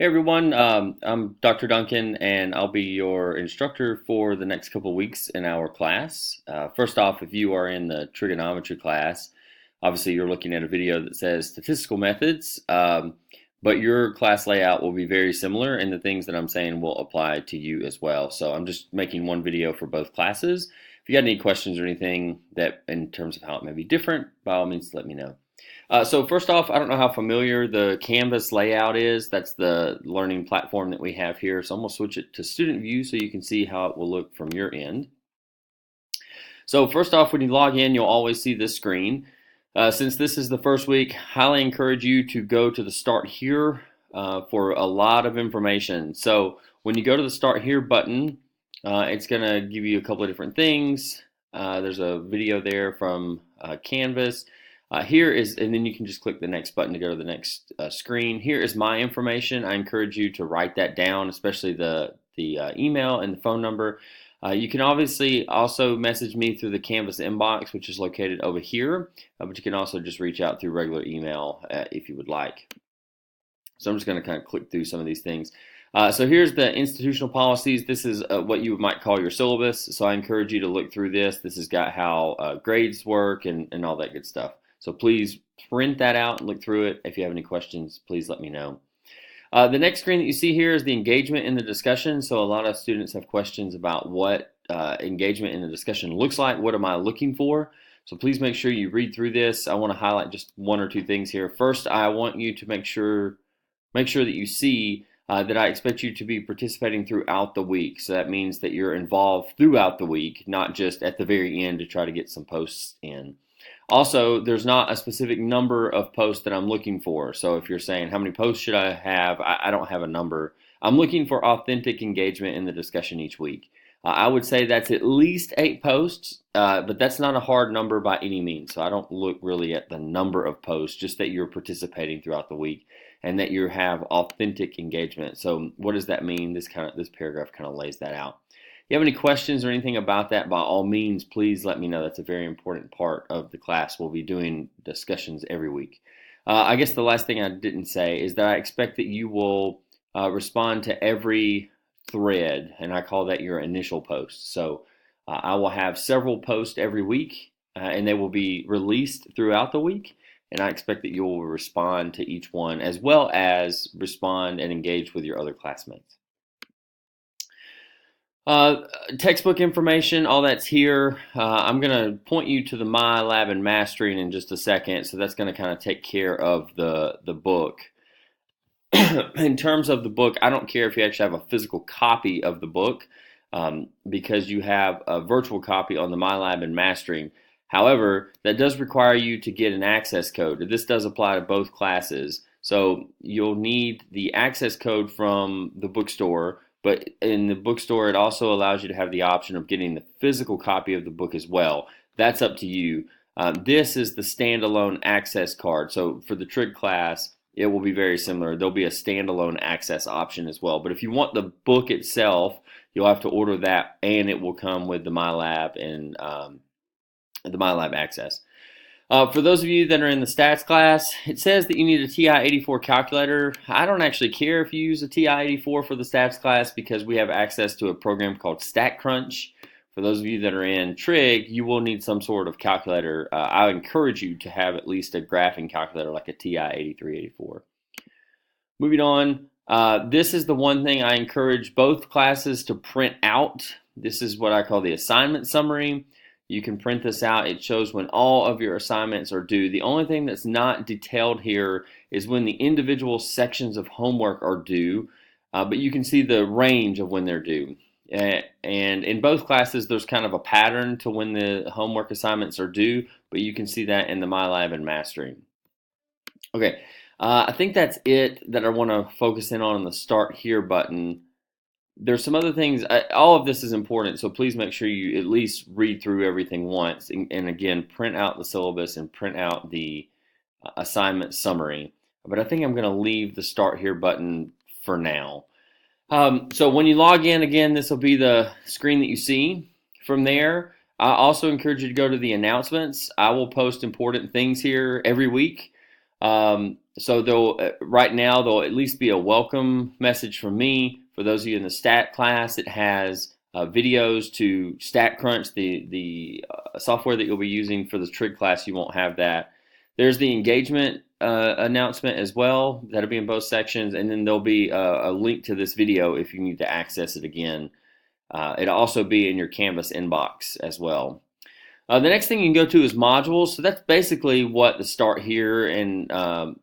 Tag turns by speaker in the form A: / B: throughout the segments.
A: Hey everyone, I'm Dr. Duncan and I'll be your instructor for the next couple of weeks in our class. First off, if you are in the trigonometry class, obviously you're looking at a video that says statistical methods, but your class layout will be very similar and the things that I'm saying will apply to you as well. So I'm just making one video for both classes. If you got any questions or anything that in terms of how it may be different, by all means let me know. So first off, I don't know how familiar the Canvas layout is. That's the learning platform that we have here. So I'm going to switch it to student view so you can see how it will look from your end. So first off, when you log in, you'll always see this screen. Since this is the first week, highly encourage you to go to the Start Here for a lot of information. So when you go to the Start Here button, it's going to give you a couple of different things. There's a video there from Canvas. Here is, and then you can just click the next button to go to the next screen. Here is my information. I encourage you to write that down, especially the email and the phone number. You can obviously also message me through the Canvas inbox, which is located over here, but you can also just reach out through regular email if you would like. So I'm just going to kind of click through some of these things. So here's the institutional policies. This is what you might call your syllabus. So I encourage you to look through this. This has got how grades work and all that good stuff. So please print that out and look through it. If you have any questions, please let me know. The next screen that you see here is the engagement in the discussion. So a lot of students have questions about what engagement in the discussion looks like. What am I looking for? So please make sure you read through this. I want to highlight just one or two things here. First, I want you to make sure that you see that I expect you to be participating throughout the week. So that means that you're involved throughout the week, not just at the very end to try to get some posts in. Also, there's not a specific number of posts that I'm looking for. So if you're saying, how many posts should I have? I don't have a number. I'm looking for authentic engagement in the discussion each week. I would say that's at least 8 posts, but that's not a hard number by any means. So I don't look really at the number of posts, just that you're participating throughout the week and that you have authentic engagement. So what does that mean? This paragraph kind of lays that out. If you have any questions or anything about that, by all means, please let me know. That's a very important part of the class. We'll be doing discussions every week. I guess the last thing I didn't say is that I expect that you will respond to every thread, and I call that your initial post. So I will have several posts every week, and they will be released throughout the week. And I expect that you will respond to each one as well as respond and engage with your other classmates. Textbook information, all that's here. I'm going to point you to the MyLab and Mastering in just a second, so that's going to kind of take care of the book. In terms of the book, I don't care if you actually have a physical copy of the book because you have a virtual copy on the MyLab and Mastering. However, that does require you to get an access code. This does apply to both classes, so you'll need the access code from the bookstore. But in the bookstore, it also allows you to have the option of getting the physical copy of the book as well. That's up to you. This is the standalone access card. So for the trig class, it will be very similar. There'll be a standalone access option as well. But if you want the book itself, you'll have to order that, and it will come with the MyLab and the MyLab access. For those of you that are in the stats class, it says that you need a TI-84 calculator. I don't actually care if you use a TI-84 for the stats class because we have access to a program called StatCrunch. For those of you that are in trig, you will need some sort of calculator. I encourage you to have at least a graphing calculator like a TI-8384. Moving on, this is the one thing I encourage both classes to print out. This is what I call the assignment summary. You can print this out. It shows when all of your assignments are due. The only thing that's not detailed here is when the individual sections of homework are due, but you can see the range of when they're due. And in both classes, there's kind of a pattern to when the homework assignments are due, but you can see that in the MyLab and Mastering. Okay, I think that's it that I want to focus in on the Start Here button. There's some other things. All of this is important, so please make sure you at least read through everything once. And again, print out the syllabus and print out the assignment summary. But I think I'm going to leave the Start Here button for now. So when you log in, again, this will be the screen that you see. From there, I also encourage you to go to the announcements. I will post important things here every week. So right now there'll at least be a welcome message from me for those of you in the stat class. It has videos to StatCrunch, the software that you'll be using for the trig class. You won't have that. There's the engagement announcement as well. That'll be in both sections, and then there'll be a link to this video if you need to access it again. It'll also be in your Canvas inbox as well. The next thing you can go to is modules. So that's basically what the Start Here and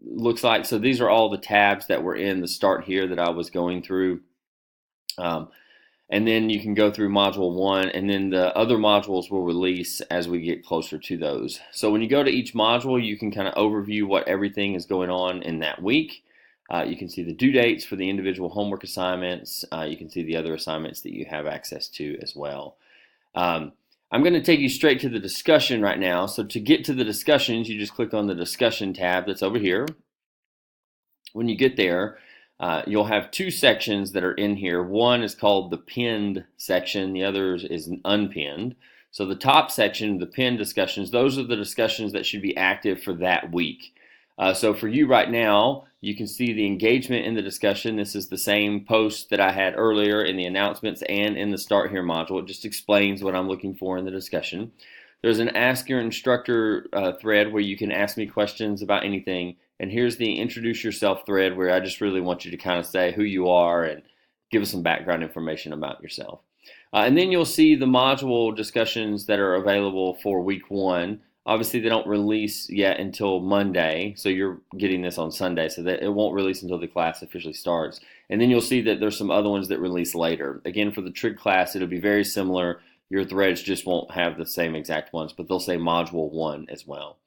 A: looks like. So these are all the tabs that were in the Start Here that I was going through. And then you can go through module 1, and then the other modules will release as we get closer to those. So when you go to each module, you can kind of overview what everything is going on in that week. You can see the due dates for the individual homework assignments. You can see the other assignments that you have access to as well. I'm going to take you straight to the discussion right now. So to get to the discussions, you just click on the discussion tab that's over here. When you get there, you'll have two sections that are in here. One is called the pinned section. The other is unpinned. So the top section, the pinned discussions, those are the discussions that should be active for that week. So for you right now, you can see the engagement in the discussion. This is the same post that I had earlier in the announcements and in the Start Here module. It just explains what I'm looking for in the discussion. There's an Ask Your Instructor thread where you can ask me questions about anything. And here's the Introduce Yourself thread where I just really want you to kind of say who you are and give us some background information about yourself. And then you'll see the module discussions that are available for week 1. Obviously, they don't release yet until Monday, so you're getting this on Sunday, so that it won't release until the class officially starts. And then you'll see that there's some other ones that release later. Again, for the trig class, it'll be very similar. Your threads just won't have the same exact ones, but they'll say module 1 as well.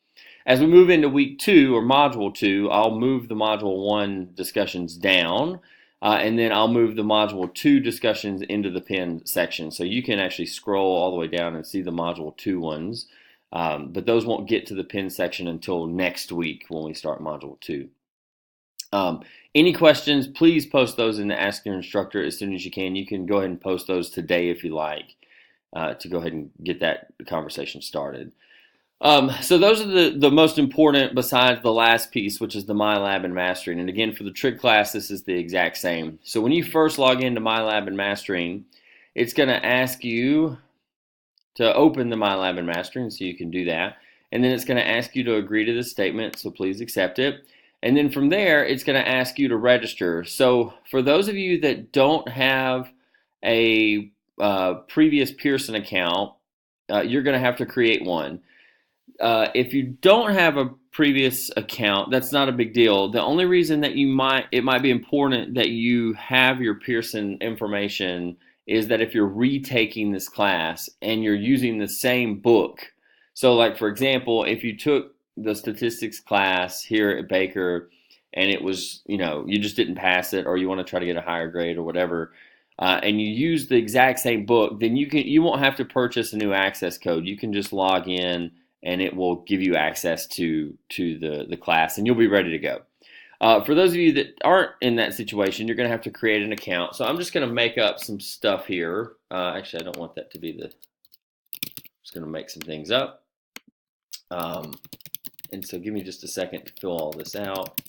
A: As we move into week 2 or module 2, I'll move the module 1 discussions down, and then I'll move the module 2 discussions into the pinned section. So you can actually scroll all the way down and see the module 2 ones. But those won't get to the pin section until next week when we start module 2. Any questions, please post those in the Ask Your Instructor as soon as you can. You can go ahead and post those today if you like, to go ahead and get that conversation started. So those are the most important besides the last piece, which is the MyLab and Mastering. And again, for the trig class, this is the exact same. So when you first log into MyLab and Mastering, it's going to ask you to open the MyLab and Mastering, so you can do that. And then it's going to ask you to agree to this statement, so please accept it. And then from there, it's going to ask you to register. So for those of you that don't have a previous Pearson account, you're going to have to create one. If you don't have a previous account, that's not a big deal. The only reason that it might be important that you have your Pearson information is that if you're retaking this class and you're using the same book. So like, for example, if you took the statistics class here at Baker and it was, you just didn't pass it, or you want to try to get a higher grade or whatever, and you use the exact same book, then you won't have to purchase a new access code. You can just log in and it will give you access to the class, and you'll be ready to go. For those of you that aren't in that situation, you're going to have to create an account. So I'm just going to make up some stuff here. Actually, I don't want that to be I'm just going to make some things up. And so give me just a second to fill all this out.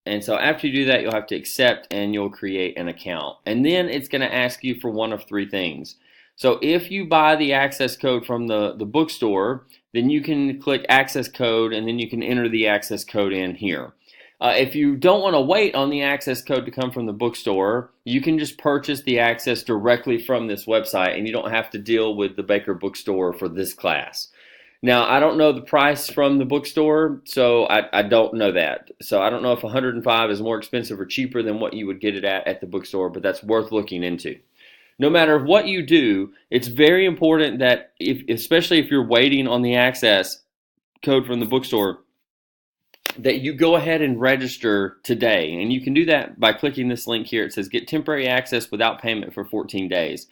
A: And so after you do that, you'll have to accept and you'll create an account. And then it's going to ask you for one of 3 things. So if you buy the access code from the bookstore, then you can click access code and then you can enter the access code in here. If you don't want to wait on the access code to come from the bookstore, you can just purchase the access directly from this website and you don't have to deal with the Baker bookstore for this class. Now, I don't know the price from the bookstore, so I don't know that. So I don't know if 105 is more expensive or cheaper than what you would get it at the bookstore, but that's worth looking into. No matter what you do, it's very important that, especially if you're waiting on the access code from the bookstore, that you go ahead and register today. And you can do that by clicking this link here. It says get temporary access without payment for 14 days.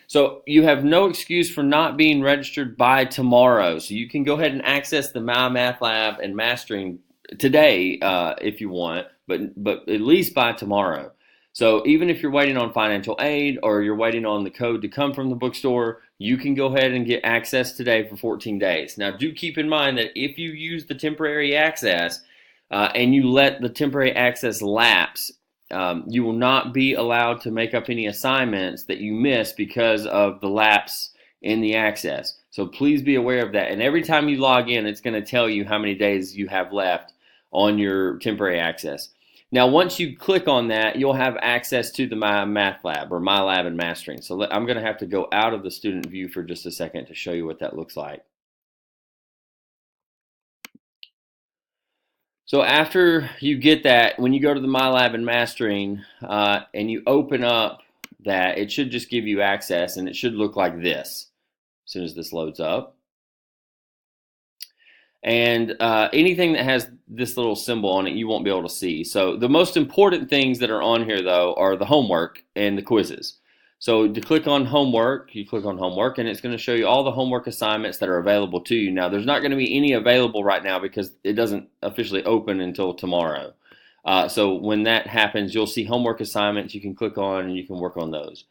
A: So you have no excuse for not being registered by tomorrow. So you can go ahead and access the MyMathLab and Mastering today if you want, but at least by tomorrow. So even if you're waiting on financial aid or you're waiting on the code to come from the bookstore, you can go ahead and get access today for 14 days. Now, do keep in mind that if you use the temporary access and you let the temporary access lapse, you will not be allowed to make up any assignments that you miss because of the lapse in the access. So please be aware of that. And every time you log in, it's going to tell you how many days you have left on your temporary access. Now, once you click on that, you'll have access to the My Math Lab or My Lab and Mastering. So I'm going to have to go out of the student view for just a second to show you what that looks like. So after you get that, when you go to the My Lab and Mastering and you open up that, it should just give you access, and it should look like this as soon as this loads up. And anything that has this little symbol on it, you won't be able to see. So the most important things that are on here, though, are the homework and the quizzes. So to click on homework, you click on homework, and it's going to show you all the homework assignments that are available to you. Now, there's not going to be any available right now because it doesn't officially open until tomorrow. So when that happens, you'll see homework assignments you can click on, and you can work on those.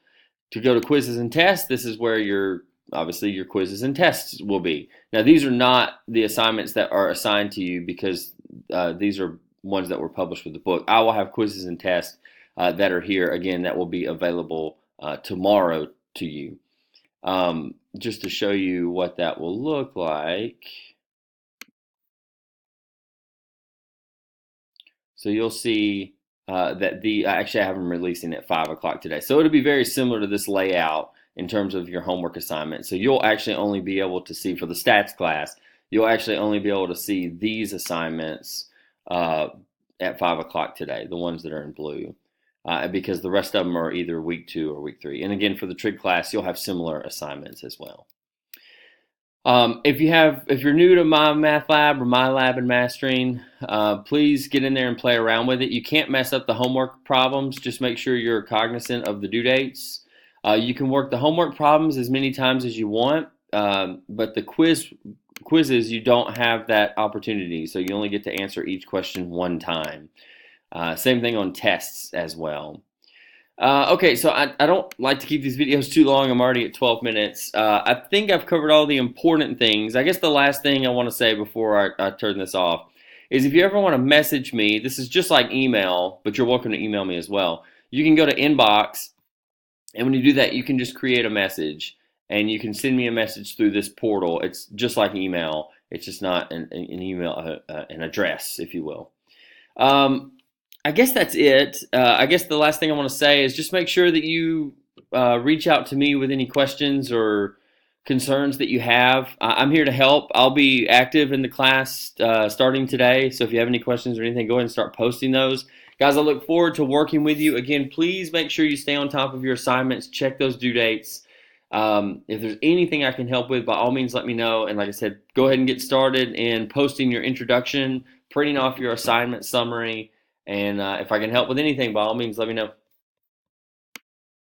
A: To go to quizzes and tests, this is where obviously your quizzes and tests will be. Now, these are not the assignments that are assigned to you because these are ones that were published with the book. I will have quizzes and tests that are here, again, that will be available tomorrow to you. Just to show you what that will look like. So you'll see that actually I have them releasing at 5 o'clock today. So it'll be very similar to this layout in terms of your homework assignment. So you'll actually only be able to see, for the stats class, you'll actually only be able to see these assignments at 5 o'clock today, the ones that are in blue, because the rest of them are either week 2 or week 3. And again, for the trig class, you'll have similar assignments as well. If you're new to My Math Lab or My Lab and Mastering, please get in there and play around with it. You can't mess up the homework problems. Just make sure you're cognizant of the due dates. You can work the homework problems as many times as you want, but the quizzes, you don't have that opportunity, so you only get to answer each question one time. Same thing on tests as well. Okay, so I don't like to keep these videos too long. I'm already at 12 minutes. I think I've covered all the important things. I guess the last thing I want to say before I turn this off is if you ever want to message me, this is just like email, but you're welcome to email me as well. You can go to inbox, and when you do that, you can just create a message, and you can send me a message through this portal. It's just like email. It's just not an email, an address, if you will. I guess that's it. I guess the last thing I want to say is just make sure that you reach out to me with any questions or concerns that you have. I'm here to help. I'll be active in the class starting today. So if you have any questions or anything, go ahead and start posting those. Guys, I look forward to working with you. Again, please make sure you stay on top of your assignments. Check those due dates. If there's anything I can help with, by all means, let me know. And like I said, go ahead and get started in posting your introduction, printing off your assignment summary. And if I can help with anything, by all means, let me know.